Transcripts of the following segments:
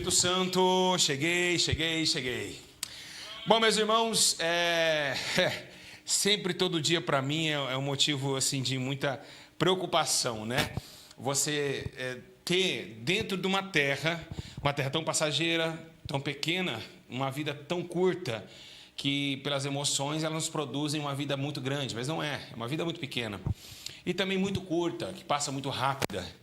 Espírito Santo, cheguei. Bom, meus irmãos, sempre todo dia para mim é um motivo assim de muita preocupação, né? Você ter dentro de uma terra tão passageira, tão pequena, uma vida tão curta, que pelas emoções elas nos produzem uma vida muito grande, mas não é uma vida muito pequena. E também muito curta, que passa muito rápida.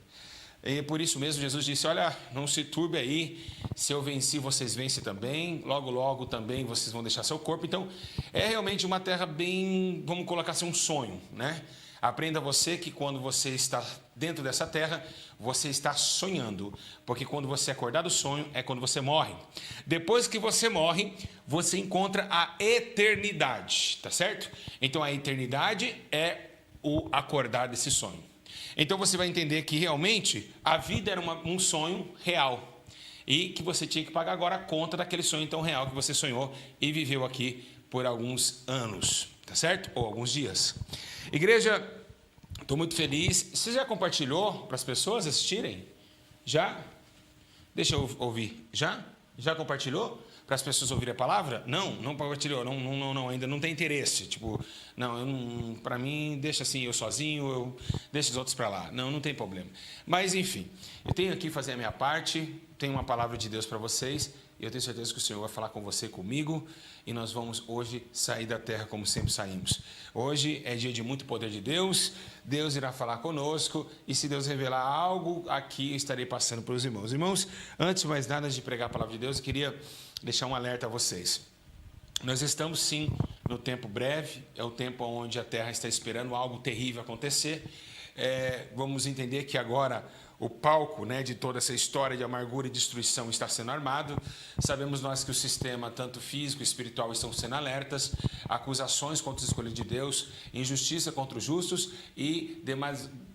E por isso mesmo Jesus disse, olha, não se turbe aí, se eu venci, vocês vencem também, logo também vocês vão deixar seu corpo. Então, é realmente uma terra bem, vamos colocar assim, um sonho, né? Aprenda você que quando você está dentro dessa terra, você está sonhando, porque quando você acordar do sonho, é quando você morre. Depois que você morre, você encontra a eternidade, tá certo? Então, a eternidade é o acordar desse sonho. Então você vai entender que realmente a vida era um sonho real e que você tinha que pagar agora a conta daquele sonho tão real que você sonhou e viveu aqui por alguns anos, tá certo? Ou alguns dias. Igreja, estou muito feliz. Você já compartilhou para as pessoas assistirem? Já? Deixa eu ouvir. Já? Já compartilhou? Para as pessoas ouvirem a palavra? Não compartilhou, não, ainda não tem interesse. Tipo, para mim, deixa assim, eu sozinho, eu deixo os outros para lá. Não tem problema. Mas, enfim, eu tenho aqui fazer a minha parte, tenho uma palavra de Deus para vocês, e eu tenho certeza que o Senhor vai falar com você, comigo, e nós vamos hoje sair da terra como sempre saímos. Hoje é dia de muito poder de Deus, Deus irá falar conosco, e se Deus revelar algo aqui, eu estarei passando para os irmãos. Irmãos, antes de mais nada de pregar a palavra de Deus, eu queria deixar um alerta a vocês. Nós estamos sim no tempo breve, é o tempo onde a terra está esperando algo terrível acontecer. Vamos entender que agora o palco, né, de toda essa história de amargura e destruição está sendo armado. Sabemos nós que o sistema, tanto físico e espiritual, estão sendo alertas, acusações contra os escolhidos de Deus, injustiça contra os justos e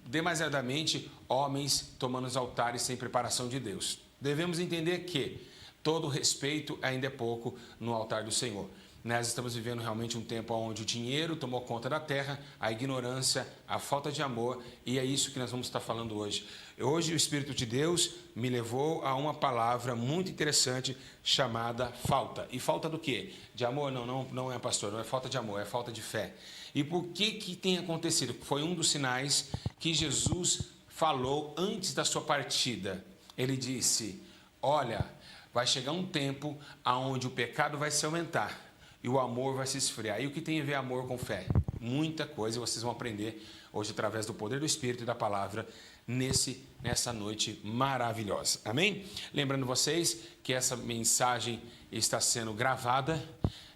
demasiadamente homens tomando os altares sem preparação de Deus. Devemos entender que todo respeito ainda é pouco no altar do Senhor. Nós estamos vivendo realmente um tempo onde o dinheiro tomou conta da terra, a ignorância, a falta de amor, e é isso que nós vamos estar falando hoje. Hoje o Espírito de Deus me levou a uma palavra muito interessante chamada falta. E falta do quê? De amor? Não é, pastor, não é falta de amor, é falta de fé. E por que tem acontecido? Foi um dos sinais que Jesus falou antes da sua partida. Ele disse, olha, vai chegar um tempo onde o pecado vai se aumentar e o amor vai se esfriar. E o que tem a ver amor com fé? Muita coisa vocês vão aprender hoje através do poder do Espírito e da palavra nessa noite maravilhosa. Amém? Lembrando vocês que essa mensagem está sendo gravada.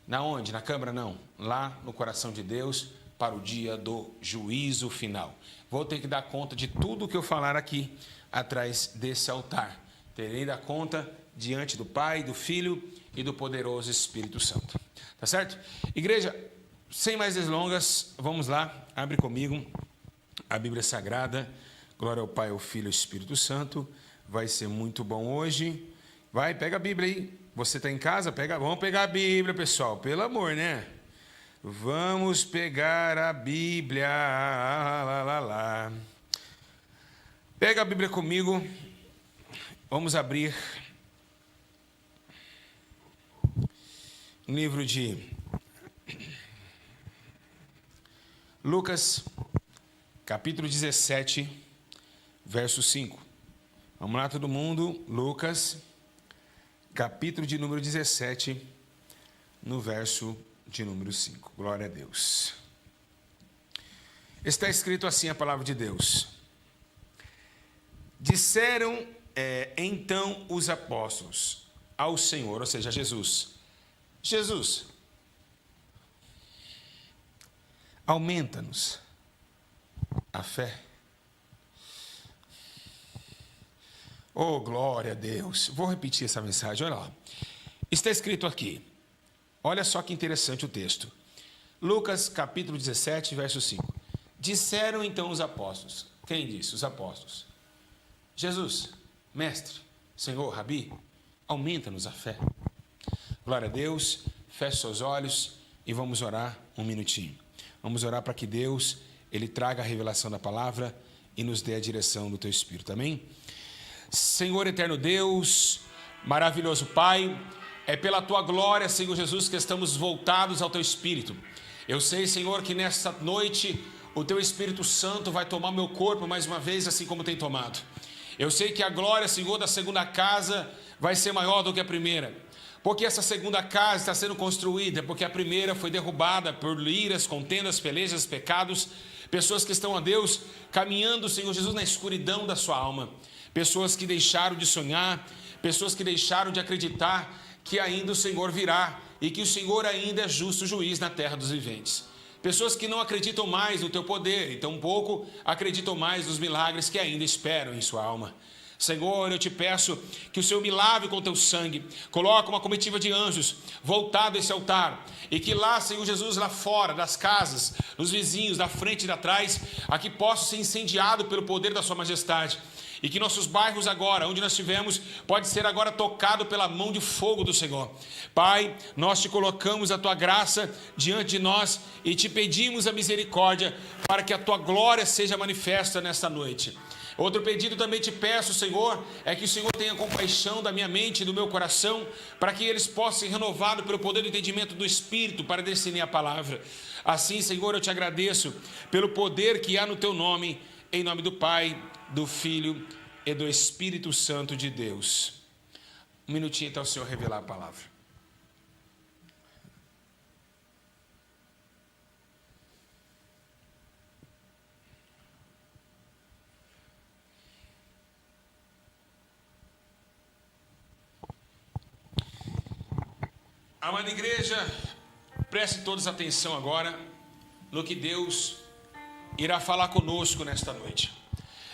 Na onde? Na câmara? Não. Lá no coração de Deus para o dia do juízo final. Vou ter que dar conta de tudo o que eu falar aqui atrás desse altar. Terei dar conta diante do Pai, do Filho e do poderoso Espírito Santo. Tá certo? Igreja, sem mais delongas, vamos lá, abre comigo a Bíblia Sagrada. Glória ao Pai, ao Filho e ao Espírito Santo. Vai ser muito bom hoje. Vai, pega a Bíblia aí. Você está em casa? Vamos pegar a Bíblia, pessoal. Pelo amor, né? Vamos pegar a Bíblia. Pega a Bíblia comigo. Vamos abrir o livro de Lucas, capítulo 17, verso 5. Vamos lá, todo mundo. Lucas, capítulo de número 17, no verso de número 5. Glória a Deus. Está escrito assim a palavra de Deus. Disseram então os apóstolos ao Senhor, ou seja, a Jesus, aumenta-nos a fé. Oh, glória a Deus. Vou repetir essa mensagem, olha lá. Está escrito aqui, olha só que interessante o texto. Lucas, capítulo 17, verso 5. Disseram então os apóstolos. Quem disse? Os apóstolos. Jesus, mestre, Senhor, Rabi, aumenta-nos a fé. Glória a Deus, feche seus olhos e vamos orar um minutinho. Vamos orar para que Deus, Ele traga a revelação da palavra e nos dê a direção do Teu Espírito, amém? Senhor eterno Deus, Maravilhoso Pai, é pela Tua glória, Senhor Jesus, que estamos voltados ao Teu Espírito. Eu sei, Senhor, que nesta noite o Teu Espírito Santo vai tomar meu corpo mais uma vez, assim como tem tomado. Eu sei que a glória, Senhor, da segunda casa vai ser maior do que a primeira. Porque essa segunda casa está sendo construída, porque a primeira foi derrubada por iras, contendas, pelejas, pecados. Pessoas que estão, a Deus, caminhando, Senhor Jesus, na escuridão da sua alma. Pessoas que deixaram de sonhar, pessoas que deixaram de acreditar que ainda o Senhor virá e que o Senhor ainda é justo juiz na terra dos viventes. Pessoas que não acreditam mais no Teu poder e tampouco acreditam mais nos milagres que ainda esperam em sua alma. Senhor, eu te peço que o Senhor me lave com Teu sangue, coloque uma comitiva de anjos voltado a esse altar, e que lá, Senhor Jesus, lá fora das casas, nos vizinhos, da frente e da trás, aqui possa ser incendiado pelo poder da Sua majestade, e que nossos bairros agora, onde nós estivermos, pode ser agora tocado pela mão de fogo do Senhor. Pai, nós te colocamos a Tua graça diante de nós e te pedimos a misericórdia para que a Tua glória seja manifesta nesta noite. Outro pedido também te peço, Senhor, é que o Senhor tenha compaixão da minha mente e do meu coração, para que eles possam ser renovados pelo poder do entendimento do Espírito para discernir a palavra. Assim, Senhor, eu te agradeço pelo poder que há no Teu nome, em nome do Pai, do Filho e do Espírito Santo de Deus. Um minutinho até o Senhor revelar a palavra. Amada igreja, preste todos atenção agora no que Deus irá falar conosco nesta noite.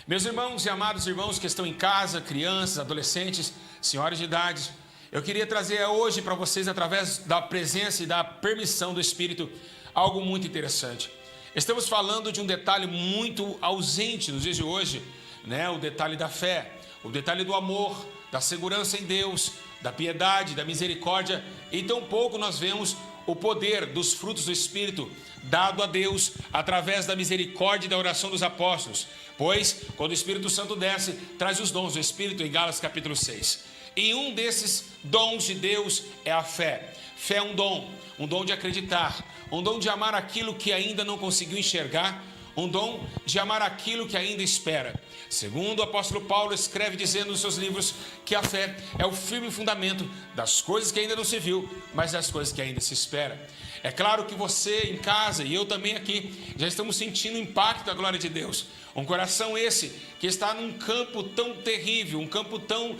Meus irmãos e amados irmãos que estão em casa, crianças, adolescentes, senhores de idade, eu queria trazer hoje para vocês, através da presença e da permissão do Espírito, algo muito interessante. Estamos falando de um detalhe muito ausente nos dias de hoje, né? O detalhe da fé, o detalhe do amor, da segurança em Deus, da piedade, da misericórdia, e tão pouco nós vemos o poder dos frutos do Espírito dado a Deus através da misericórdia e da oração dos apóstolos. Pois, quando o Espírito Santo desce, traz os dons do Espírito em Gálatas capítulo 6. E um desses dons de Deus é a fé. Fé é um dom de acreditar, um dom de amar aquilo que ainda não conseguiu enxergar, um dom de amar aquilo que ainda espera. Segundo o apóstolo Paulo escreve dizendo nos seus livros que a fé é o firme fundamento das coisas que ainda não se viu, mas das coisas que ainda se espera. É claro que você em casa e eu também aqui já estamos sentindo o impacto da glória de Deus. Um coração esse que está num campo tão terrível, um campo tão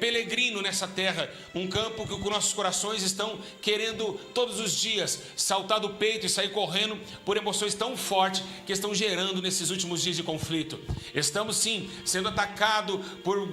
peregrino nessa terra, um campo que os nossos corações estão querendo todos os dias saltar do peito e sair correndo por emoções tão fortes que estão gerando nesses últimos dias de conflito. Estamos sim sendo atacados por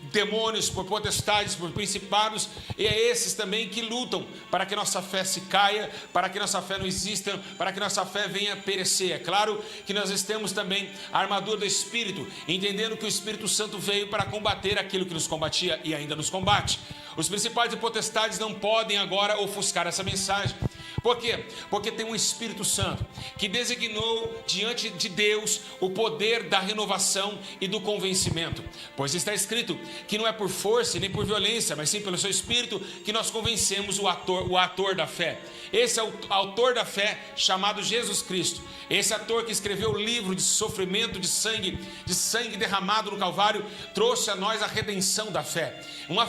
demônios, por potestades, por principados, e é esses também que lutam para que nossa fé se caia, para que nossa fé não exista, para que nossa fé venha a perecer. É claro que nós temos também a armadura do Espírito, entendendo que o Espírito Santo veio para combater aquilo que nos combatia e ainda nos combate. Os principais e potestades não podem agora ofuscar essa mensagem. Por quê? Porque tem um Espírito Santo que designou diante de Deus o poder da renovação e do convencimento. Pois está escrito que não é por força nem por violência, mas sim pelo seu Espírito que nós convencemos o ator da fé. Esse é o autor da fé chamado Jesus Cristo. Esse ator que escreveu o livro de sofrimento, de sangue derramado no Calvário, trouxe a nós a redenção da fé. Uma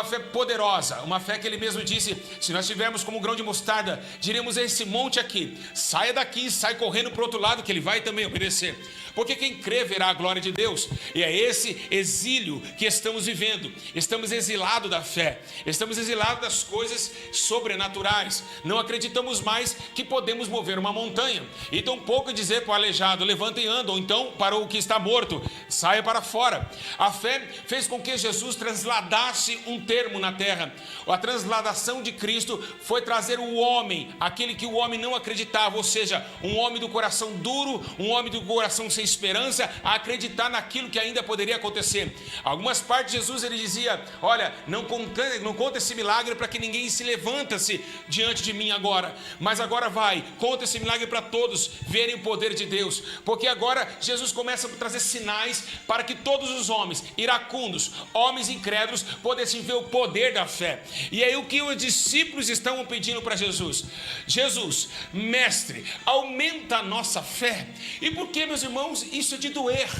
fé poderosa, uma fé que ele mesmo disse: se nós tivermos como um grão de mostarda, diremos a esse monte aqui, saia daqui, sai correndo para o outro lado, que ele vai também obedecer. Porque quem crê verá a glória de Deus. E é esse exílio que estamos vivendo. Estamos exilados da fé, estamos exilados das coisas sobrenaturais. Não acreditamos mais que podemos mover uma montanha, e tão pouco dizer para o aleijado: levanta e anda, ou então para o que está morto: saia para fora. A fé fez com que Jesus transladasse um termo na terra. A transladação de Cristo foi trazer o homem, aquele que o homem não acreditava, ou seja, um homem do coração duro, um homem do coração sem esperança, a acreditar naquilo que ainda poderia acontecer. Algumas partes de Jesus ele dizia: olha, não conta esse milagre para que ninguém se levanta-se diante de mim agora, mas agora vai, conta esse milagre para todos verem o poder de Deus, porque agora Jesus começa a trazer sinais para que todos os homens iracundos, homens incrédulos, pudessem vê o poder da fé. E aí o que os discípulos estavam pedindo para Jesus? Jesus, mestre, aumenta a nossa fé. E por que, meus irmãos, isso é de doer?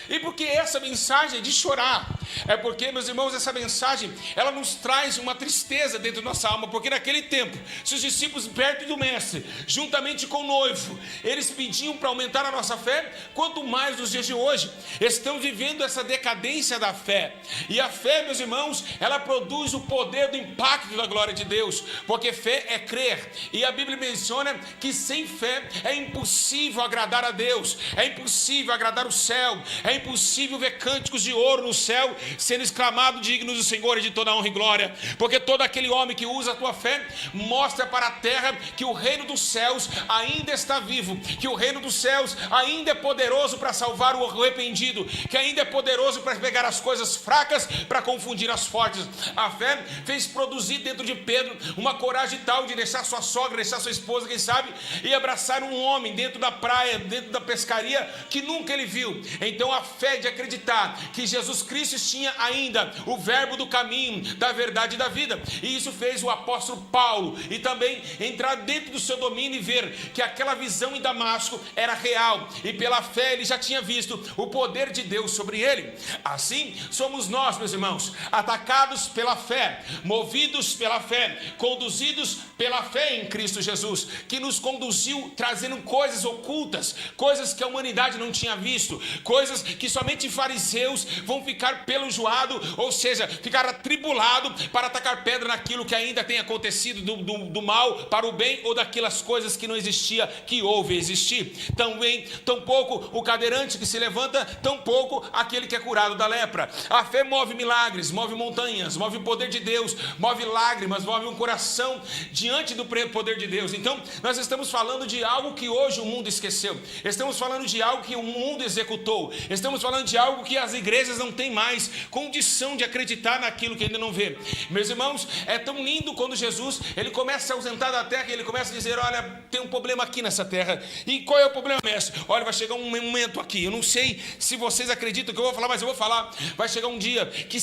E por que essa mensagem é de chorar? É porque, meus irmãos, essa mensagem, ela nos traz uma tristeza dentro da nossa alma, porque naquele tempo, se os discípulos perto do mestre, juntamente com o noivo, eles pediam para aumentar a nossa fé, quanto mais nos dias de hoje, estamos vivendo essa decadência da fé. E a fé, meus irmãos, ela produz o poder do impacto da glória de Deus, porque fé é crer, e a Bíblia menciona que sem fé é impossível agradar a Deus, é impossível agradar o céu, é impossível ver cânticos de ouro no céu sendo exclamado dignos do Senhor e de toda honra e glória, porque todo aquele homem que usa a tua fé mostra para a terra que o reino dos céus ainda está vivo, que o reino dos céus ainda é poderoso para salvar o arrependido, que ainda é poderoso para pegar as coisas fracas para confundir as fortes. A fé fez produzir dentro de Pedro uma coragem tal de deixar sua sogra, deixar sua esposa, quem sabe, e abraçar um homem dentro da praia, dentro da pescaria, que nunca ele viu. Então a fé de acreditar que Jesus Cristo tinha ainda o verbo do caminho, da verdade e da vida, e isso fez o apóstolo Paulo e também entrar dentro do seu domínio e ver que aquela visão em Damasco era real, e pela fé ele já tinha visto o poder de Deus sobre ele. Assim somos nós, meus irmãos, atacados pela fé, movidos pela fé, conduzidos pela fé em Cristo Jesus, que nos conduziu trazendo coisas ocultas, coisas que a humanidade não tinha visto, coisas que somente fariseus vão ficar pelojoado, ou seja, ficar atribulado para atacar pedra naquilo que ainda tem acontecido do mal para o bem, ou daquelas coisas que não existia, que houve existir. Também, tampouco o cadeirante que se levanta, tampouco aquele que é curado da lepra. A fé move milagres, move montanhas, move o poder de Deus, move lágrimas, move um coração diante do poder de Deus. Então, nós estamos falando de algo que hoje o mundo esqueceu, estamos falando de algo que o mundo executou, estamos falando de algo que as igrejas não têm mais condição de acreditar naquilo que ainda não vê. Meus irmãos, é tão lindo quando Jesus, ele começa a se ausentar da terra e ele começa a dizer, olha, tem um problema aqui nessa terra. E qual é o problema, mestre? Olha, vai chegar um momento aqui, eu não sei se vocês acreditam que eu vou falar, mas eu vou falar. Vai chegar um dia que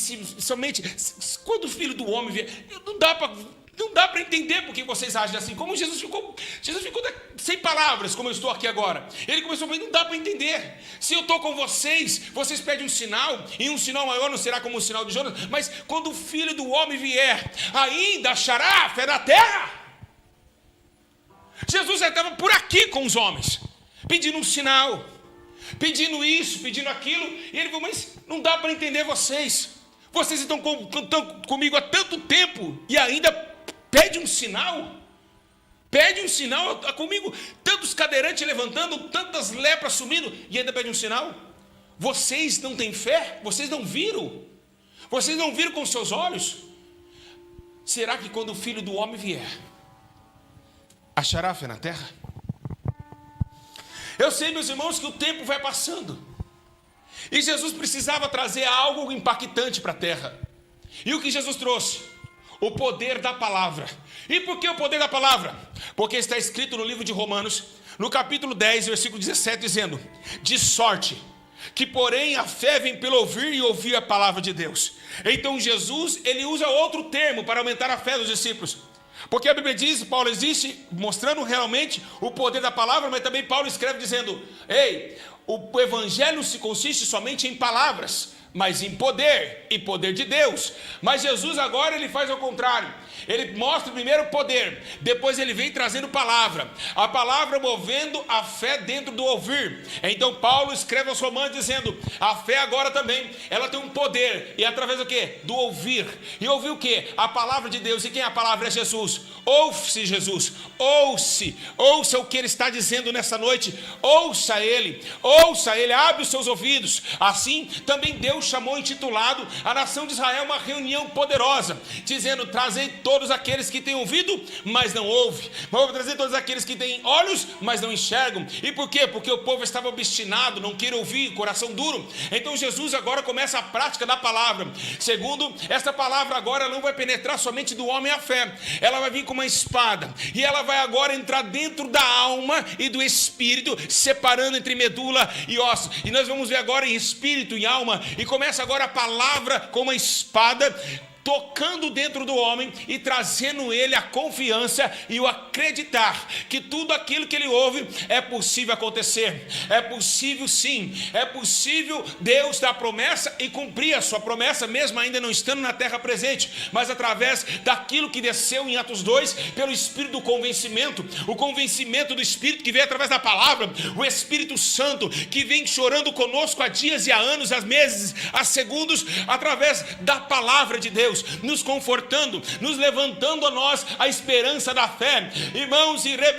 quando o Filho do Homem vier, não dá para entender porque vocês agem assim. Como Jesus ficou sem palavras, como eu estou aqui agora. Ele começou a falar, não dá para entender. Se eu estou com vocês pedem um sinal, e um sinal maior não será como o sinal de Jonas, mas quando o Filho do Homem vier, ainda achará fé na terra? Jesus já estava por aqui com os homens, pedindo um sinal, pedindo isso, pedindo aquilo, e ele falou, mas não dá para entender vocês estão comigo há tanto tempo, e ainda pede um sinal? Pede um sinal comigo, tantos cadeirantes levantando, tantas lepras sumindo, e ainda pede um sinal? Vocês não têm fé? Vocês não viram? Vocês não viram com seus olhos? Será que quando o Filho do Homem vier, achará fé na terra? Eu sei, meus irmãos, que o tempo vai passando, e Jesus precisava trazer algo impactante para a terra. E o que Jesus trouxe? O poder da palavra. E por que o poder da palavra? Porque está escrito no livro de Romanos, no capítulo 10, versículo 17, dizendo, de sorte que porém a fé vem pelo ouvir e ouvir a palavra de Deus. Então Jesus, ele usa outro termo para aumentar a fé dos discípulos, porque a Bíblia diz, Paulo existe mostrando realmente o poder da palavra, mas também Paulo escreve dizendo, o evangelho se consiste somente em palavras, mas em poder, e poder de Deus. Mas Jesus agora ele faz ao contrário. Ele mostra primeiro o poder, depois ele vem trazendo palavra. A palavra movendo a fé dentro do ouvir. Então Paulo escreve aos Romanos dizendo, a fé agora também, ela tem um poder, e através do quê? Do ouvir. E ouvir o quê? A palavra de Deus. E quem é a palavra? É Jesus. Ouve-se Jesus, ouça o que ele está dizendo nessa noite, ouça ele, abre os seus ouvidos. Assim também Deus chamou, intitulado a nação de Israel, uma reunião poderosa, dizendo, trazei todos aqueles que têm ouvido, mas não ouvem, vou trazer todos aqueles que têm olhos, mas não enxergam. E por quê? Porque o povo estava obstinado, não queria ouvir, coração duro. Então Jesus agora começa a prática da palavra. Segundo, essa palavra agora não vai penetrar somente do homem a fé, ela vai vir com uma espada, e ela vai agora entrar dentro da alma e do espírito, separando entre medula e ossos. E nós vamos ver agora em espírito e alma, e começa agora a palavra como uma espada, tocando dentro do homem e trazendo ele a confiança e o acreditar que tudo aquilo que ele ouve é possível acontecer. É possível sim, é possível Deus dar promessa e cumprir a sua promessa, mesmo ainda não estando na terra presente, mas através daquilo que desceu em Atos 2, pelo Espírito do convencimento, o convencimento do Espírito que vem através da palavra, o Espírito Santo que vem chorando conosco há dias e há anos, há meses, há segundos, através da palavra de Deus, nos confortando, nos levantando a nós a esperança da fé. Irmãos, e meu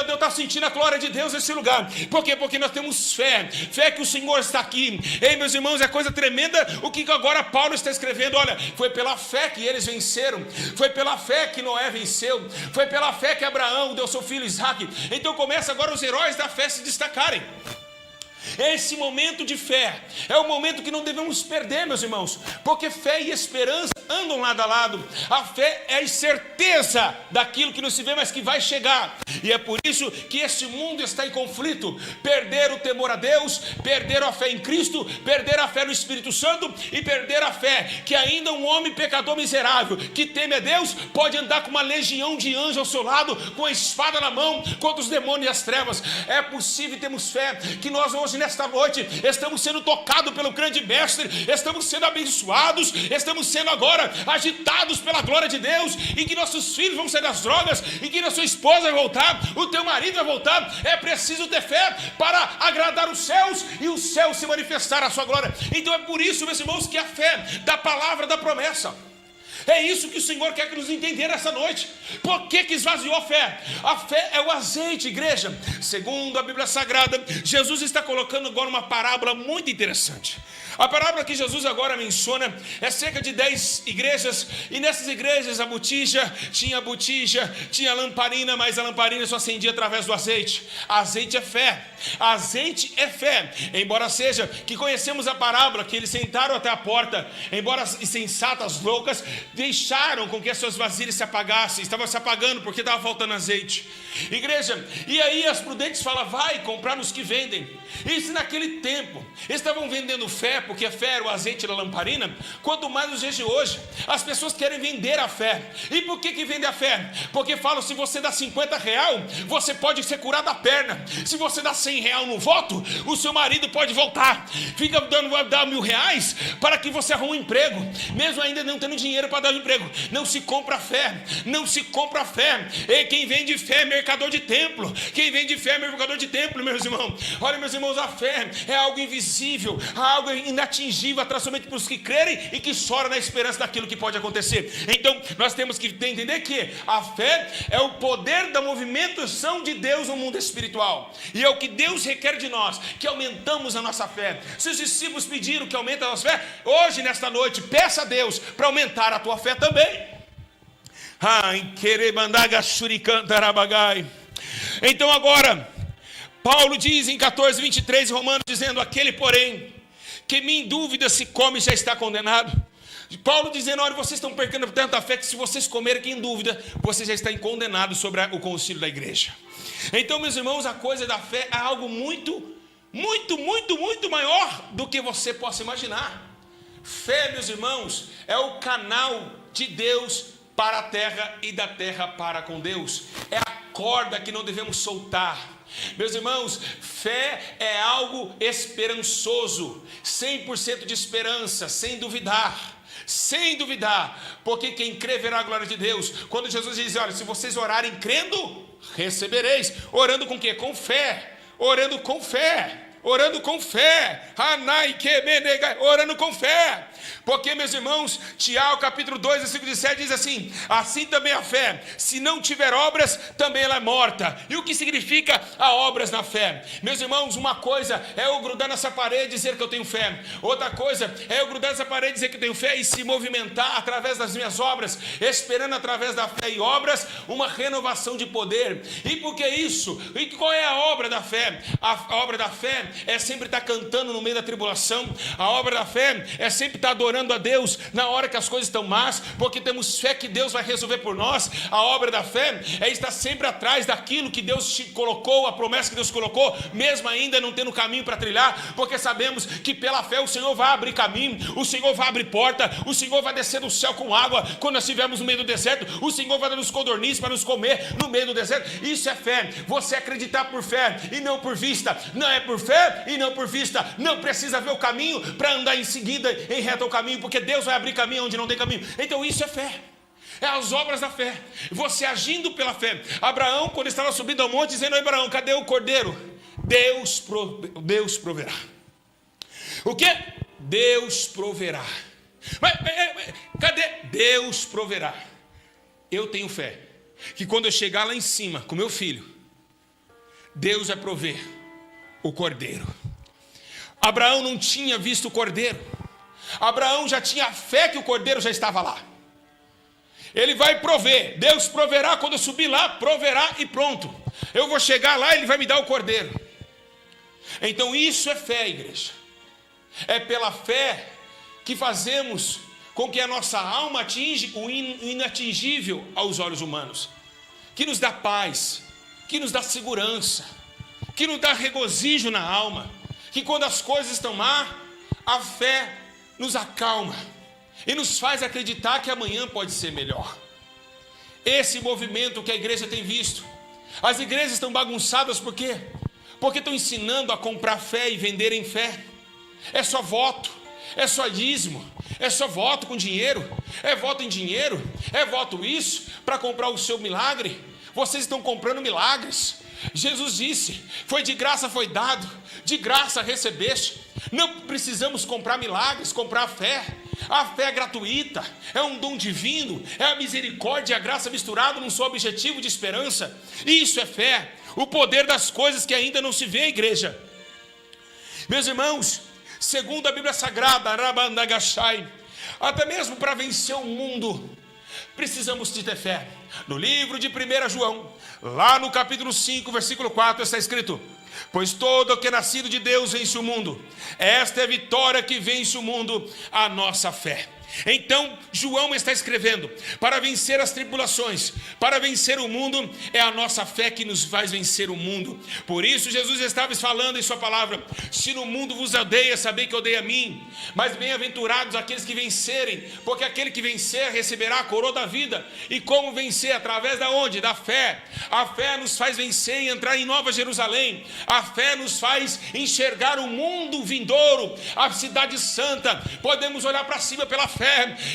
Deus, está sentindo a glória de Deus nesse lugar. Por quê? Porque nós temos fé que o Senhor está aqui. Ei, meus irmãos, é coisa tremenda o que agora Paulo está escrevendo. Olha, foi pela fé que eles venceram, foi pela fé que Noé venceu, foi pela fé que Abraão deu seu filho Isaque. Então começa agora os heróis da fé se destacarem. Esse momento de fé é o momento que não devemos perder, meus irmãos, porque fé e esperança andam lado a lado. A fé é a certeza daquilo que não se vê, mas que vai chegar. E é por isso que esse mundo está em conflito. Perder o temor a Deus, perder a fé em Cristo, perder a fé no Espírito Santo e perder a fé que ainda um homem pecador miserável que teme a Deus pode andar com uma legião de anjos ao seu lado, com a espada na mão contra os demônios e as trevas. É possível, temos fé que nós hoje nesta noite estamos sendo tocados pelo grande mestre, estamos sendo abençoados, estamos sendo agora agitados pela glória de Deus, e que nossos filhos vão sair das drogas, e que a sua esposa vai voltar, o teu marido vai voltar. É preciso ter fé para agradar os céus e os céus se manifestar a sua glória. Então é por isso, meus irmãos, que a fé da palavra da promessa, é isso que o Senhor quer que nos entender essa noite. Por que esvaziou a fé? A fé é o azeite, igreja. Segundo a Bíblia Sagrada, Jesus está colocando agora uma parábola muito interessante. A parábola que Jesus agora menciona é cerca de 10 igrejas, e nessas igrejas a botija, tinha lamparina, mas a lamparina só acendia através do azeite. Azeite é fé, azeite é fé. Embora seja que conhecemos a parábola, que eles sentaram até a porta, embora insensatas, loucas, deixaram com que as suas vasilhas se apagassem, estavam se apagando porque estava faltando azeite. Igreja, e aí as prudentes falam, vai comprar nos que vendem. E se naquele tempo estavam vendendo fé, porque a fé era o azeite da lamparina, quanto mais nos dias de hoje, as pessoas querem vender a fé. E por que vende a fé? Porque falam, se você dá R$50, você pode ser curado da perna. Se você dá R$100 no voto, o seu marido pode voltar. Fica dando R$1.000 para que você arrume um emprego, mesmo ainda não tendo dinheiro para dar um emprego. Não se compra fé, não se compra fé. E quem vende fé é mercador de templo. Quem vende fé é mercador de templo, meus irmãos. Olha, meus irmãos, a fé é algo invisível, algo inatingível, atrás somente para os que crerem e que choram na esperança daquilo que pode acontecer. Então nós temos que entender que a fé é o poder da movimentação de Deus no mundo espiritual, e é o que Deus requer de nós, que aumentamos a nossa fé. Se os discípulos pediram que aumente a nossa fé, hoje nesta noite peça a Deus para aumentar a tua fé também. Então agora Paulo diz em 14:23 em Romanos, dizendo, aquele porém que em dúvida se come já está condenado. Paulo dizendo, olha, vocês estão perdendo tanta fé que se vocês comerem em dúvida, você já está condenado sobre o concílio da igreja. Então, meus irmãos, a coisa da fé é algo muito maior do que você possa imaginar. Fé, meus irmãos, é o canal de Deus para a terra e da terra para com Deus. É a corda que não devemos soltar. Meus irmãos, fé é algo esperançoso, 100% de esperança, sem duvidar, porque quem crê verá a glória de Deus. Quando Jesus diz, olha, se vocês orarem crendo, recebereis. Orando com quê? Com fé, orando com fé, orando com fé, orando com fé. Porque, meus irmãos, Tiago capítulo 2, versículo 17 diz assim, assim também a fé, se não tiver obras, também ela é morta. E o que significa a obras na fé? Meus irmãos, uma coisa é eu grudar nessa parede e dizer que eu tenho fé, outra coisa é eu grudar nessa parede e dizer que eu tenho fé e se movimentar através das minhas obras, esperando através da fé e obras uma renovação de poder. E por que isso? E qual é a obra da fé? A obra da fé é sempre estar cantando no meio da tribulação. A obra da fé é sempre estar adorando orando a Deus na hora que as coisas estão más, porque temos fé que Deus vai resolver por nós. A obra da fé é estar sempre atrás daquilo que Deus te colocou, a promessa que Deus colocou, mesmo ainda não tendo caminho para trilhar, porque sabemos que pela fé o Senhor vai abrir caminho, o Senhor vai abrir porta, o Senhor vai descer do céu com água quando nós estivermos no meio do deserto, o Senhor vai dar nos codornizes para nos comer no meio do deserto. Isso é fé. Você acreditar por fé e não por vista. Não é por fé e não por vista. Não precisa ver o caminho para andar em seguida em reto ao caminho, porque Deus vai abrir caminho onde não tem caminho. Então isso é fé. É as obras da fé. Você agindo pela fé. Abraão, quando estava subindo ao monte, dizendo: Abraão, cadê o cordeiro? Deus proverá. O que? Deus proverá. Mas cadê? Deus proverá. Eu tenho fé que quando eu chegar lá em cima com meu filho, Deus vai prover o cordeiro. Abraão não tinha visto o cordeiro. Abraão já tinha fé que o cordeiro já estava lá. Ele vai prover. Deus proverá quando eu subir lá, proverá e pronto. Eu vou chegar lá, ele vai me dar o cordeiro. Então isso é fé, igreja. É pela fé que fazemos com que a nossa alma atinja o inatingível aos olhos humanos, que nos dá paz, que nos dá segurança, que nos dá regozijo na alma, que quando as coisas estão má, a fé nos acalma e nos faz acreditar que amanhã pode ser melhor. Esse movimento que a igreja tem visto, as igrejas estão bagunçadas por quê? Porque estão ensinando a comprar fé e vender em fé. É só voto, é só dízimo, é só voto com dinheiro, é voto em dinheiro, é voto isso para comprar o seu milagre. Vocês estão comprando milagres. Jesus disse: foi de graça foi dado, de graça recebeste. Não precisamos comprar milagres, comprar fé. A fé é gratuita, é um dom divino, é a misericórdia e a graça misturado num só objetivo de esperança. Isso é fé, o poder das coisas que ainda não se vê, igreja. Meus irmãos, segundo a Bíblia Sagrada, até mesmo para vencer o mundo, precisamos de ter fé. No livro de 1 João, lá no capítulo 5, versículo 4, está escrito: pois todo o que é nascido de Deus vence o mundo. Esta é a vitória que vence o mundo, a nossa fé. Então João está escrevendo: para vencer as tribulações, para vencer o mundo, é a nossa fé que nos faz vencer o mundo. Por isso Jesus estava falando em sua palavra: se no mundo vos odeia, sabei que odeia a mim. Mas bem-aventurados aqueles que vencerem, porque aquele que vencer receberá a coroa da vida. E como vencer? Através da onde? Da fé. A fé nos faz vencer e entrar em Nova Jerusalém. A fé nos faz enxergar o mundo vindouro, a cidade santa. Podemos olhar para cima pela fé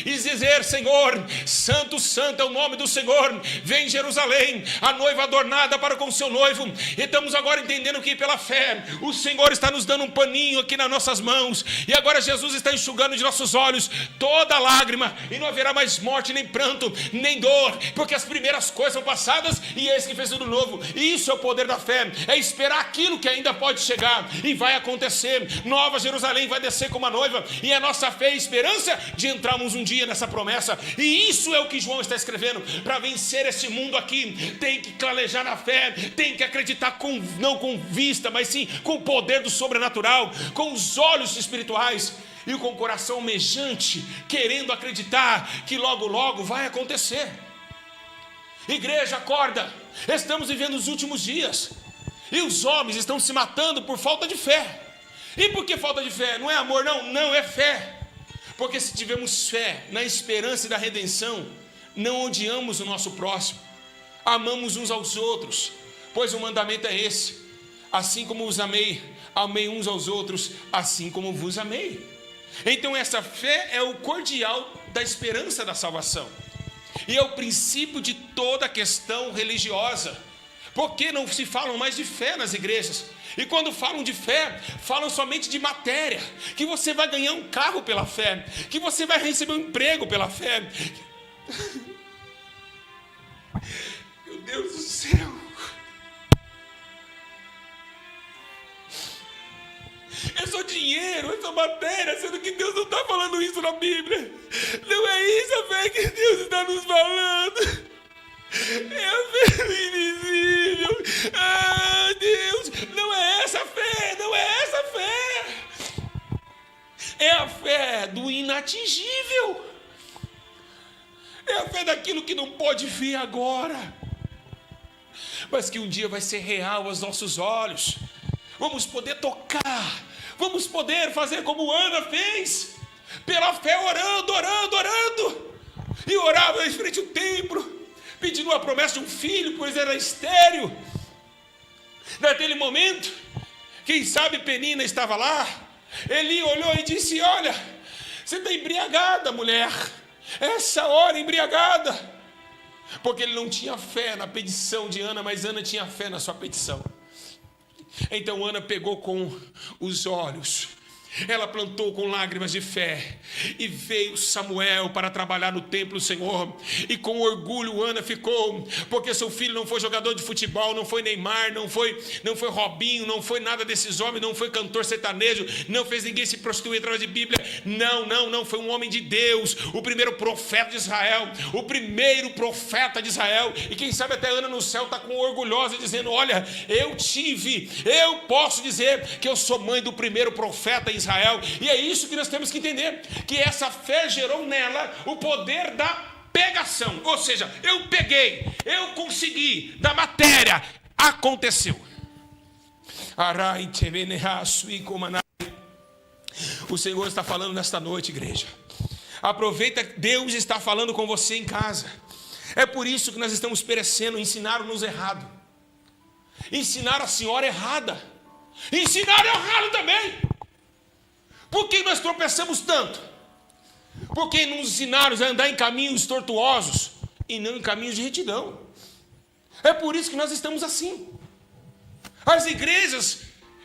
e dizer: Senhor, santo, santo é o nome do Senhor. Vem Jerusalém, a noiva adornada para com seu noivo. E estamos agora entendendo que pela fé o Senhor está nos dando um paninho aqui nas nossas mãos, e agora Jesus está enxugando de nossos olhos toda lágrima, e não haverá mais morte, nem pranto, nem dor, porque as primeiras coisas são passadas e eis que fez tudo novo. E isso é o poder da fé, é esperar aquilo que ainda pode chegar e vai acontecer. Nova Jerusalém vai descer como a noiva, e a nossa fé e esperança de entrarmos um dia nessa promessa. E isso é o que João está escrevendo. Para vencer esse mundo aqui, tem que clarejar na fé, tem que acreditar não com vista, mas sim com o poder do sobrenatural, com os olhos espirituais e com o coração almejante, querendo acreditar que logo logo vai acontecer. Igreja, acorda. Estamos vivendo os últimos dias e os homens estão se matando por falta de fé. E por que falta de fé? Não é amor, não é fé. Porque se tivermos fé na esperança e da redenção, não odiamos o nosso próximo, amamos uns aos outros, pois o mandamento é esse: assim como vos amei, amei uns aos outros, assim como vos amei. Então essa fé é o cordial da esperança da salvação, e é o princípio de toda a questão religiosa. Porque não se falam mais de fé nas igrejas? E quando falam de fé, falam somente de matéria, que você vai ganhar um carro pela fé, que você vai receber um emprego pela fé. Meu Deus do céu. É só dinheiro, é só matéria, sendo que Deus não está falando isso na Bíblia. Não é isso a fé que Deus está nos falando. É a fé invisível. Ah, Deus, não é essa fé, não é essa fé. É a fé do inatingível. É a fé daquilo que não pode ver agora, mas que um dia vai ser real aos nossos olhos. Vamos poder tocar, vamos poder fazer como Ana fez, pela fé, orando. E orava em frente ao templo, pedindo a promessa de um filho, pois era estéril. Naquele momento, quem sabe Penina estava lá. Eli olhou e disse: olha, você está embriagada, mulher. Essa hora embriagada. Porque ele não tinha fé na petição de Ana, mas Ana tinha fé na sua petição. Então Ana pegou com os olhos, ela plantou com lágrimas de fé, e veio Samuel para trabalhar no templo do Senhor, e com orgulho Ana ficou, porque seu filho não foi jogador de futebol, não foi Neymar, não foi Robinho, não foi nada desses homens, não foi cantor sertanejo, não fez ninguém se prostituir através de Bíblia, não, foi um homem de Deus, o primeiro profeta de Israel, de Israel, e quem sabe até Ana no céu está com orgulhosa, dizendo: olha, eu posso dizer que eu sou mãe do primeiro profeta em Israel. E é isso que nós temos que entender, que essa fé gerou nela o poder da pegação, ou seja, eu peguei, eu consegui, da matéria, aconteceu. O Senhor está falando nesta noite, igreja. Aproveita, Deus está falando com você em casa. É por isso que nós estamos perecendo. Ensinaram-nos errado, ensinaram a senhora errada, ensinaram errado também. Por que nós tropeçamos tanto? Porque nos ensinaram a andar em caminhos tortuosos e não em caminhos de retidão. É por isso que nós estamos assim. As igrejas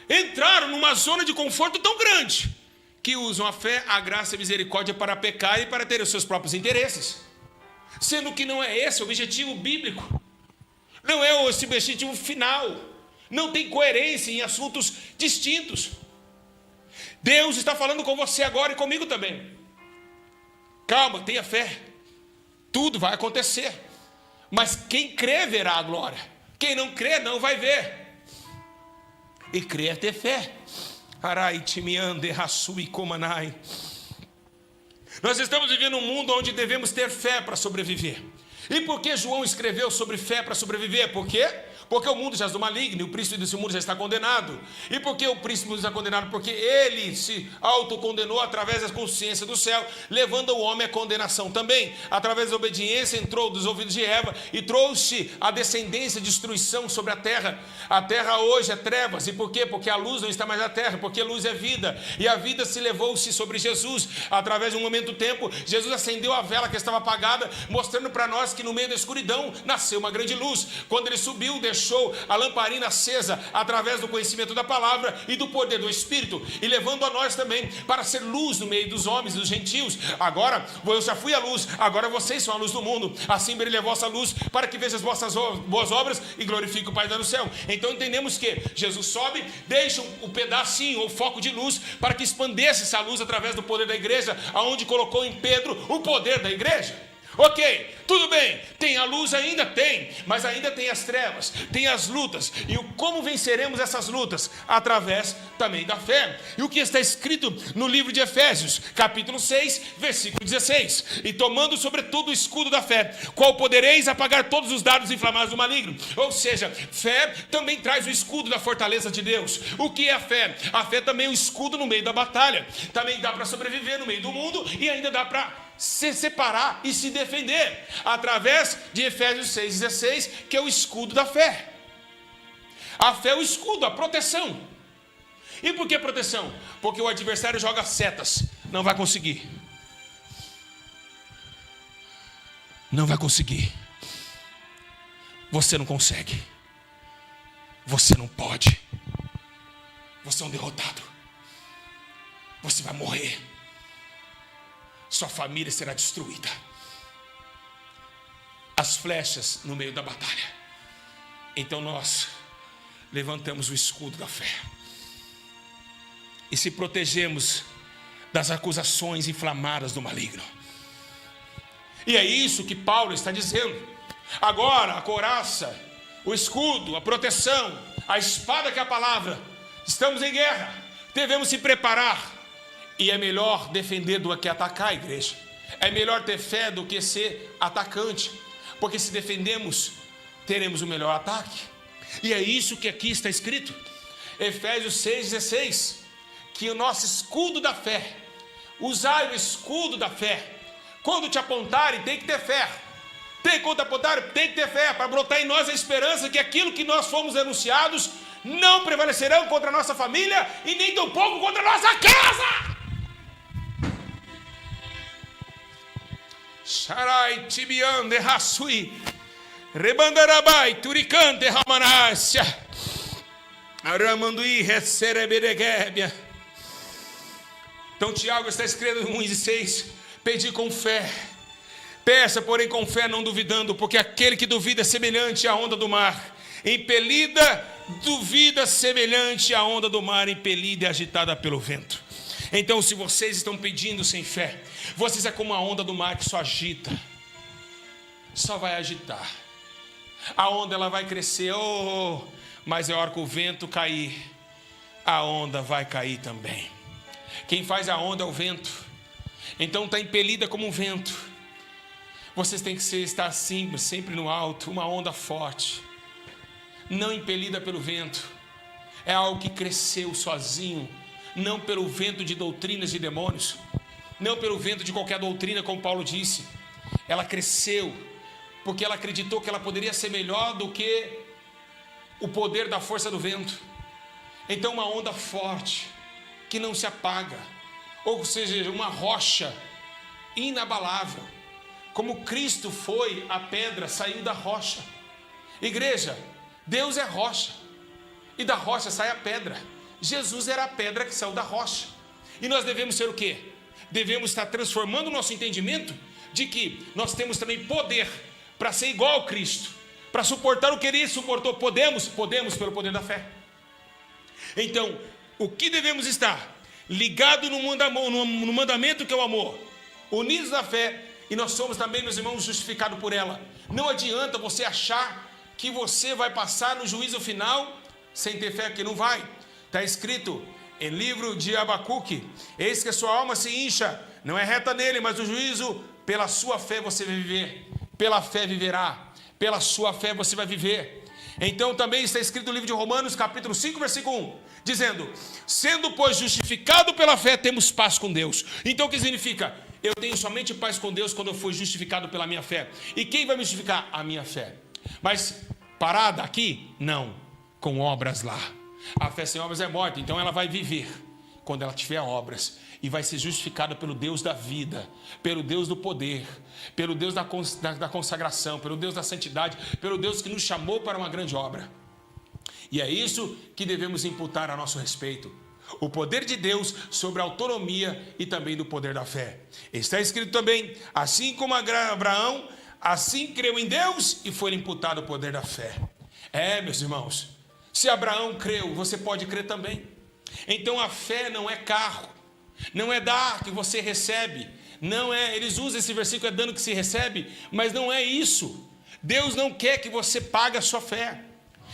entraram numa zona de conforto tão grande que usam a fé, a graça e a misericórdia para pecar e para ter os seus próprios interesses, sendo que não é esse o objetivo bíblico, não é esse o objetivo final, não tem coerência em assuntos distintos. Deus está falando com você agora e comigo também. Calma, tenha fé. Tudo vai acontecer. Mas quem crê verá a glória. Quem não crê não vai ver. E crer é ter fé. Nós estamos vivendo um mundo onde devemos ter fé para sobreviver. E por que João escreveu sobre fé para sobreviver? Por quê? Porque o mundo jaz do maligno, e o príncipe desse mundo já está condenado. E por que o príncipe está condenado? Porque ele se autocondenou através da consciência do céu, levando o homem à condenação também. Através da obediência entrou dos ouvidos de Eva e trouxe a descendência, destruição sobre a terra. A terra hoje é trevas. E por quê? Porque a luz não está mais na terra, porque a luz é vida. E a vida se levou-se sobre Jesus. Através de um momento do tempo, Jesus acendeu a vela que estava apagada, mostrando para nós que no meio da escuridão nasceu uma grande luz. Quando ele subiu, deixou a lamparina acesa através do conhecimento da palavra e do poder do Espírito, e levando a nós também para ser luz no meio dos homens e dos gentios. Agora, eu já fui a luz, agora vocês são a luz do mundo. Assim brilhe a vossa luz, para que veja as vossas boas obras e glorifique o Pai do céu. Então entendemos que Jesus sobe, deixa um pedacinho, o foco de luz, para que expandesse essa luz através do poder da igreja, aonde colocou em Pedro o poder da igreja. Ok, tudo bem, tem a luz ainda? Tem, mas ainda tem as trevas, tem as lutas. E como venceremos essas lutas? Através também da fé. E o que está escrito no livro de Efésios, capítulo 6, versículo 16: e tomando sobretudo o escudo da fé, qual podereis apagar todos os dardos inflamados do maligno. Ou seja, fé também traz o escudo da fortaleza de Deus. O que é a fé? A fé também é um escudo no meio da batalha. Também dá para sobreviver no meio do mundo, e ainda dá para se separar e se defender, através de Efésios 6,16, que é o escudo da fé. A fé é o escudo, a proteção. E por que proteção? Porque o adversário joga setas, não vai conseguir. Não vai conseguir. Você não consegue. Você não pode. Você é um derrotado. Você vai morrer. Sua família será destruída. As flechas no meio da batalha. Então nós levantamos o escudo da fé e se protegemos das acusações inflamadas do maligno. E é isso que Paulo está dizendo. Agora a couraça, o escudo, a proteção, a espada que é a palavra. Estamos em guerra. Devemos se preparar E é melhor defender do que atacar, igreja. É melhor ter fé do que ser atacante. Porque se defendemos, teremos o melhor ataque. E é isso que aqui está escrito. Efésios 6,16. Que o nosso escudo da fé. Usai o escudo da fé. Quando te apontarem, tem que ter fé. Quando te apontarem, tem que ter fé. Para brotar em nós a esperança que aquilo que nós fomos denunciados não prevalecerão contra a nossa família e nem tampouco contra a nossa casa. Sharai tibiande hasui rebandarabai turicante ramanácia aramandui recereberegebia. Então Tiago está escrevendo em 1,6: pedi com fé, peça porém com fé, não duvidando, porque aquele que duvida é semelhante à onda do mar, impelida, duvida semelhante à onda do mar, impelida e agitada pelo vento. Então, se vocês estão pedindo sem fé, vocês é como a onda do mar que só agita, só vai agitar. A onda ela vai crescer, mas a hora que o vento cair, a onda vai cair também. Quem faz a onda é o vento. Então está impelida como um vento. Vocês têm que estar assim, sempre no alto, uma onda forte, não impelida pelo vento. É algo que cresceu sozinho, não pelo vento de doutrinas de demônios, não pelo vento de qualquer doutrina, como Paulo disse. Ela cresceu porque ela acreditou que ela poderia ser melhor do que o poder da força do vento. Então uma onda forte, que não se apaga, ou seja, uma rocha inabalável, como Cristo foi a pedra, saiu da rocha. Igreja, Deus é rocha, e da rocha sai a pedra. Jesus era a pedra que saiu da rocha. E nós devemos ser o quê? Devemos estar transformando o nosso entendimento de que nós temos também poder para ser igual ao Cristo, para suportar o que Ele suportou. Podemos pelo poder da fé. Então, o que devemos estar? Ligado no mandamento que é o amor, unidos na fé, e nós somos também, meus irmãos, justificados por ela. Não adianta você achar que você vai passar no juízo final sem ter fé, que não vai. Está escrito em livro de Abacuque: eis que a sua alma se incha, não é reta nele, mas o juízo, pela sua fé você vai viver, pela fé viverá, pela sua fé você vai viver. Então também está escrito no livro de Romanos, capítulo 5, versículo 1, dizendo: sendo pois justificado pela fé, temos paz com Deus. Então o que significa? Eu tenho somente paz com Deus quando eu fui justificado pela minha fé. E quem vai me justificar? A minha fé. Mas parada aqui? Não, com obras lá. A fé sem obras é morta, então ela vai viver quando ela tiver obras, e vai ser justificada pelo Deus da vida, pelo Deus do poder, pelo Deus da consagração, pelo Deus da santidade, pelo Deus que nos chamou para uma grande obra. E é isso que devemos imputar a nosso respeito: o poder de Deus sobre a autonomia e também do poder da fé. Está escrito também: assim como Abraão, assim creu em Deus e foi imputado o poder da fé. Meus irmãos, se Abraão creu, você pode crer também. Então a fé não é carro, não é dar que você recebe, não é, eles usam esse versículo, é dando que se recebe, mas não é isso. Deus não quer que você pague a sua fé.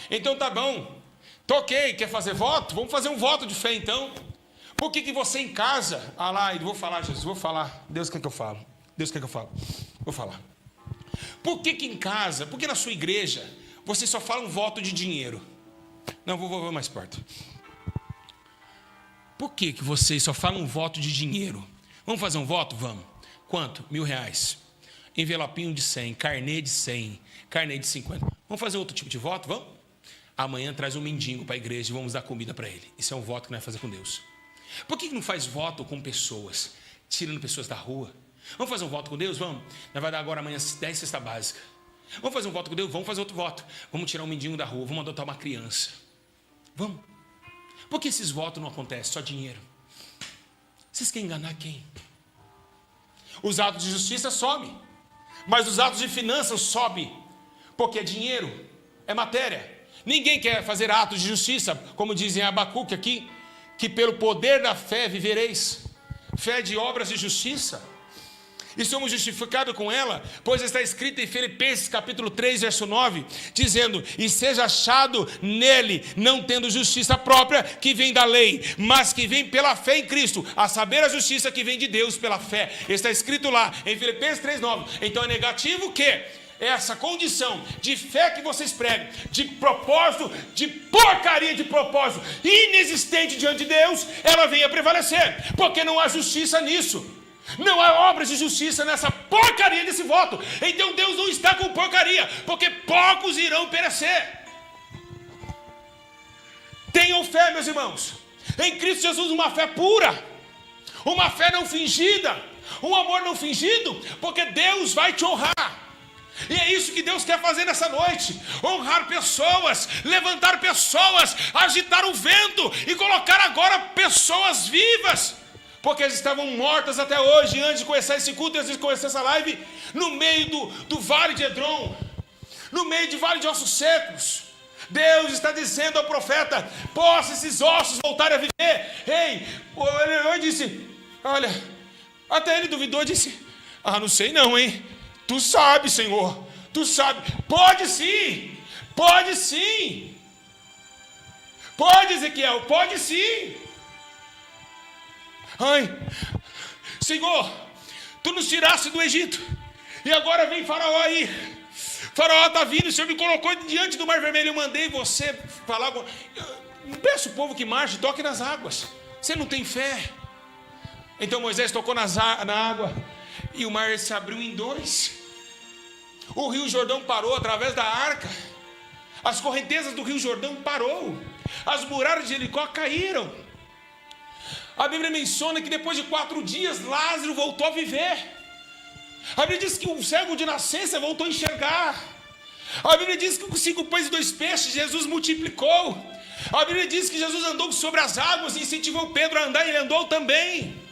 Então tá bom, toquei, quer fazer voto? Vamos fazer um voto de fé então. Por que você em casa, eu vou falar, Jesus, vou falar, Deus quer que eu falo, Deus quer que eu falo, vou falar. Por que em casa, por que na sua igreja, você só fala um voto de dinheiro? Não, vou mais perto. Por que vocês só falam um voto de dinheiro? Vamos fazer um voto? Vamos. Quanto? R$1.000. Envelopinho de 100, carnê de 100, carnê de 50. Vamos fazer outro tipo de voto? Vamos? Amanhã traz um mendigo para a igreja e vamos dar comida para ele. Isso é um voto que nós vamos fazer com Deus. Por que não faz voto com pessoas, tirando pessoas da rua? Vamos fazer um voto com Deus? Vamos. Nós vamos dar agora amanhã 10 cestas básicas. Vamos fazer um voto com Deus? Vamos fazer outro voto. Vamos tirar um mendigo da rua, vamos adotar uma criança. Vamos. Por que esses votos não acontecem? Só dinheiro. Vocês querem enganar quem? Os atos de justiça sobem, mas os atos de finanças sobem, porque é dinheiro, é matéria. Ninguém quer fazer atos de justiça, como dizem Abacuque aqui, que pelo poder da fé vivereis. Fé de obras de justiça. e somos justificados com ela, pois está escrito em Filipenses capítulo 3, verso 9, dizendo: e seja achado nele, não tendo justiça própria que vem da lei, mas que vem pela fé em Cristo, a saber a justiça que vem de Deus pela fé. Está escrito lá em Filipenses 3, 9. Então é negativo que essa condição de fé que vocês pregam, de propósito, de porcaria de propósito inexistente diante de Deus, ela venha prevalecer, porque não há justiça nisso. Não há obras de justiça nessa porcaria desse voto. Então Deus não está com porcaria, porque poucos irão perecer. Tenham fé, meus irmãos, em Cristo Jesus, uma fé pura, uma fé não fingida, um amor não fingido, porque Deus vai te honrar. E é isso que Deus quer fazer nessa noite: honrar pessoas, levantar pessoas, agitar o vento e colocar agora pessoas vivas, porque elas estavam mortas até hoje, antes de começar esse culto, antes de começar essa live, no meio do vale de Edrom, no meio de vale de ossos secos. Deus está dizendo ao profeta: possa esses ossos voltarem a viver. Ei, ele disse, olha, até ele duvidou, disse: não sei não, hein? Tu sabe, Senhor, tu sabe. Pode sim, pode sim. Pode, Ezequiel, pode sim. Ai, Senhor, tu nos tiraste do Egito, e agora vem Faraó aí. Faraó está vindo, o Senhor me colocou diante do Mar Vermelho, eu mandei você falar. Peço o povo que marche, toque nas águas. Você não tem fé? Então Moisés tocou na água, e o mar se abriu em dois. O rio Jordão parou através da arca. As correntezas do rio Jordão parou. As muralhas de Jericó caíram. A Bíblia menciona que depois de 4 dias Lázaro voltou a viver. A Bíblia diz que o cego de nascença voltou a enxergar. A Bíblia diz que com 5 pães e 2 peixes Jesus multiplicou. A Bíblia diz que Jesus andou sobre as águas e incentivou Pedro a andar, e ele andou também.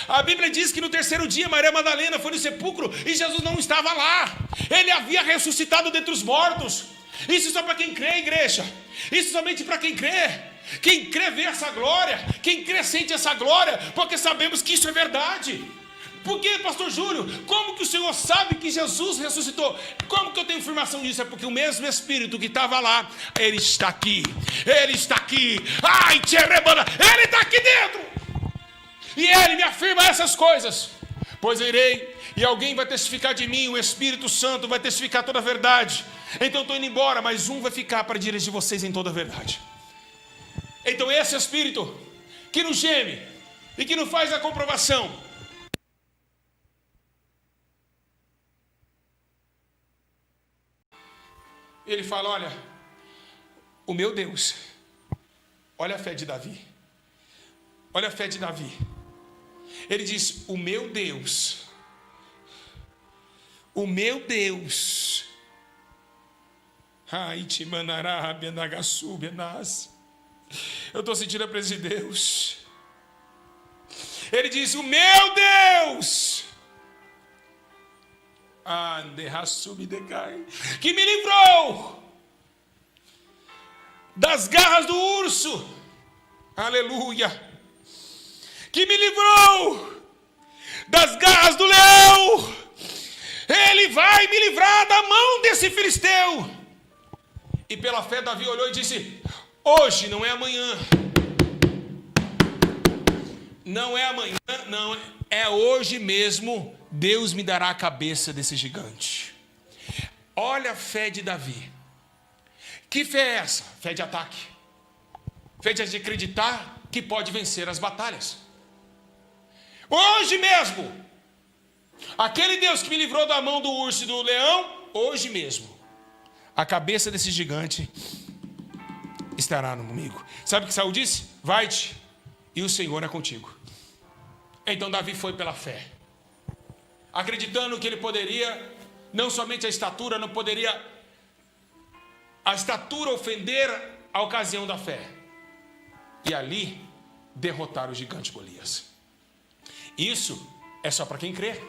A Bíblia diz que no 3º dia Maria Madalena foi no sepulcro e Jesus não estava lá. Ele havia ressuscitado dentre os mortos. Isso só para quem crê, igreja. Isso somente para quem crê. Quem crê vê essa glória. Quem crê sente essa glória, porque sabemos que isso é verdade. Por que, pastor Júlio? Como que o Senhor sabe que Jesus ressuscitou? Como que eu tenho informação disso? É porque o mesmo Espírito que estava lá, ele está aqui. Ele está aqui. Ai, tcherebana, ele está aqui dentro. E ele me afirma essas coisas: pois irei, e alguém vai testificar de mim, o Espírito Santo vai testificar toda a verdade. Então estou indo embora, mas um vai ficar para dirigir vocês em toda a verdade. Então esse Espírito que nos geme e que nos faz a comprovação, ele fala: olha, o meu Deus, olha a fé de Davi, olha a fé de Davi. Ele diz: o meu Deus, o meu Deus. Ai, te mandará, benagaçu, benas. Eu estou sentindo a presença de Deus. Ele diz: o meu Deus, que me livrou das garras do urso. Aleluia. Que me livrou das garras do leão. Ele vai me livrar da mão desse filisteu. E pela fé Davi olhou e disse: hoje não é amanhã. Não é amanhã, não, é hoje mesmo. Deus me dará a cabeça desse gigante. Olha a fé de Davi. Que fé é essa? Fé de ataque. Fé de acreditar que pode vencer as batalhas. Hoje mesmo, aquele Deus que me livrou da mão do urso e do leão, hoje mesmo, a cabeça desse gigante estará comigo. Sabe o que Saul disse? Vai-te, e o Senhor é contigo. Então Davi foi pela fé, acreditando que ele poderia, não somente a estatura, não poderia a estatura ofender a ocasião da fé, e ali derrotar o gigante Golias. Isso é só para quem crê.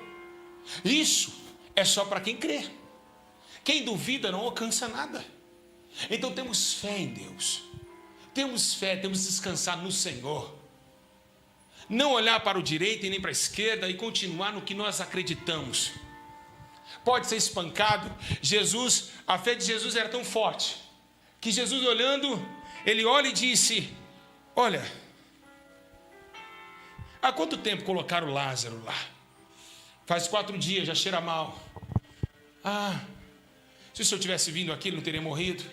Isso é só para quem crê. Quem duvida não alcança nada. Então temos fé em Deus. Temos fé, temos que descansar no Senhor. não olhar para o direito e nem para a esquerda e continuar no que nós acreditamos. Pode ser espancado. A fé de Jesus era tão forte que Jesus olhando, ele olha e disse: olha, há quanto tempo colocaram Lázaro lá? Faz 4 dias, já cheira mal. Se o senhor tivesse vindo aqui, ele não teria morrido.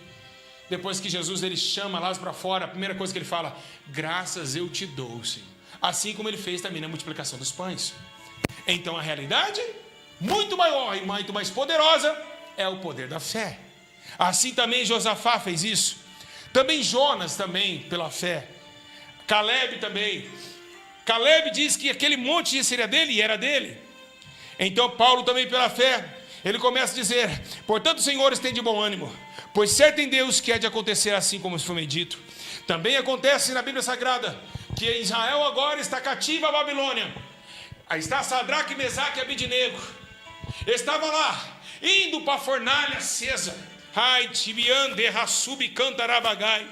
Depois que Jesus ele chama Lázaro para fora, a primeira coisa que ele fala: graças eu te dou, Senhor. Assim como ele fez também na multiplicação dos pães. Então a realidade, muito maior e muito mais poderosa, é o poder da fé. Assim também Josafá fez isso. Também Jonas também, pela fé. Caleb também. Caleb diz que aquele monte seria dele e era dele. Então Paulo também pela fé, ele começa a dizer: portanto, senhores, tem de bom ânimo, pois certo em Deus que há de acontecer assim como foi me dito. Também acontece na Bíblia Sagrada que Israel agora está cativa à Babilônia. Aí está Sadraque, Mesaque e Abidnego. Estava lá, indo para a fornalha acesa. Ai, tibiande, rassub, cantarabagai.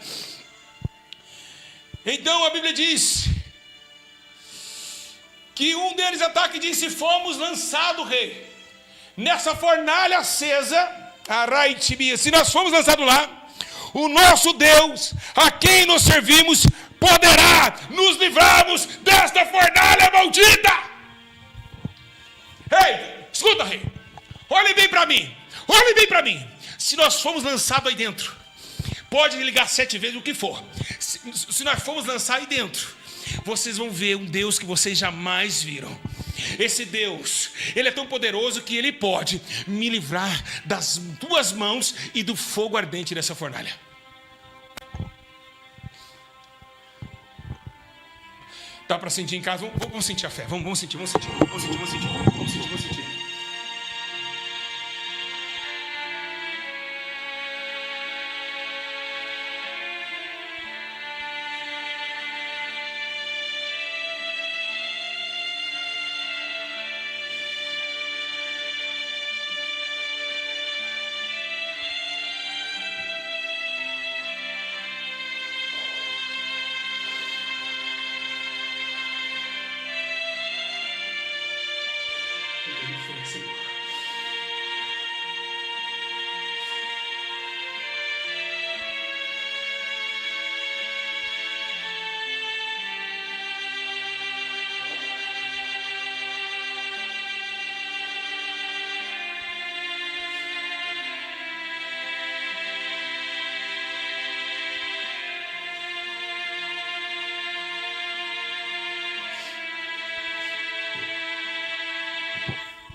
Então a Bíblia diz que um deles ataca e disse: fomos lançados, rei, nessa fornalha acesa. Se nós fomos lançados lá, o nosso Deus, a quem nós servimos, poderá nos livrarmos desta fornalha maldita. Ei, escuta, rei, olhe bem para mim, olhe bem para mim. Se nós fomos lançados aí dentro, pode ligar 7 vezes o que for. Se nós formos lançados aí dentro, vocês vão ver um Deus que vocês jamais viram. Esse Deus, ele é tão poderoso que ele pode me livrar das 2 mãos e do fogo ardente dessa fornalha. Dá para sentir em casa? Vamos sentir a fé. Vamos sentir.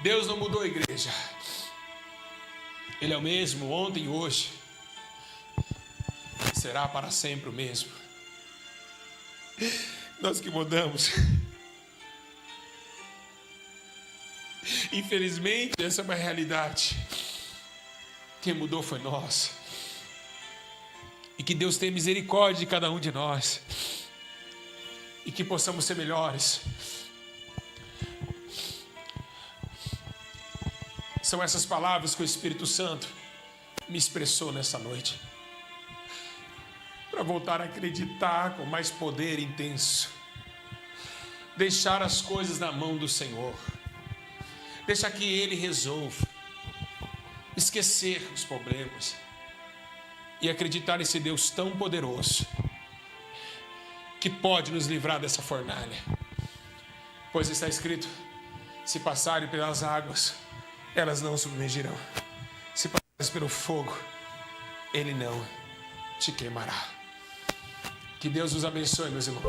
Deus não mudou a igreja. Ele é o mesmo ontem e hoje. Será para sempre o mesmo. Nós que mudamos. Infelizmente, essa é uma realidade. Quem mudou foi nós. E que Deus tenha misericórdia de cada um de nós. E que possamos ser melhores. São essas palavras que o Espírito Santo me expressou nessa noite. Para voltar a acreditar com mais poder intenso. Deixar as coisas na mão do Senhor. Deixar que Ele resolva. Esquecer os problemas. E acreditar nesse Deus tão poderoso. Que pode nos livrar dessa fornalha. Pois está escrito: se passarem pelas águas, elas não submergirão. Se passares pelo fogo, ele não te queimará. Que Deus os abençoe, meus irmãos.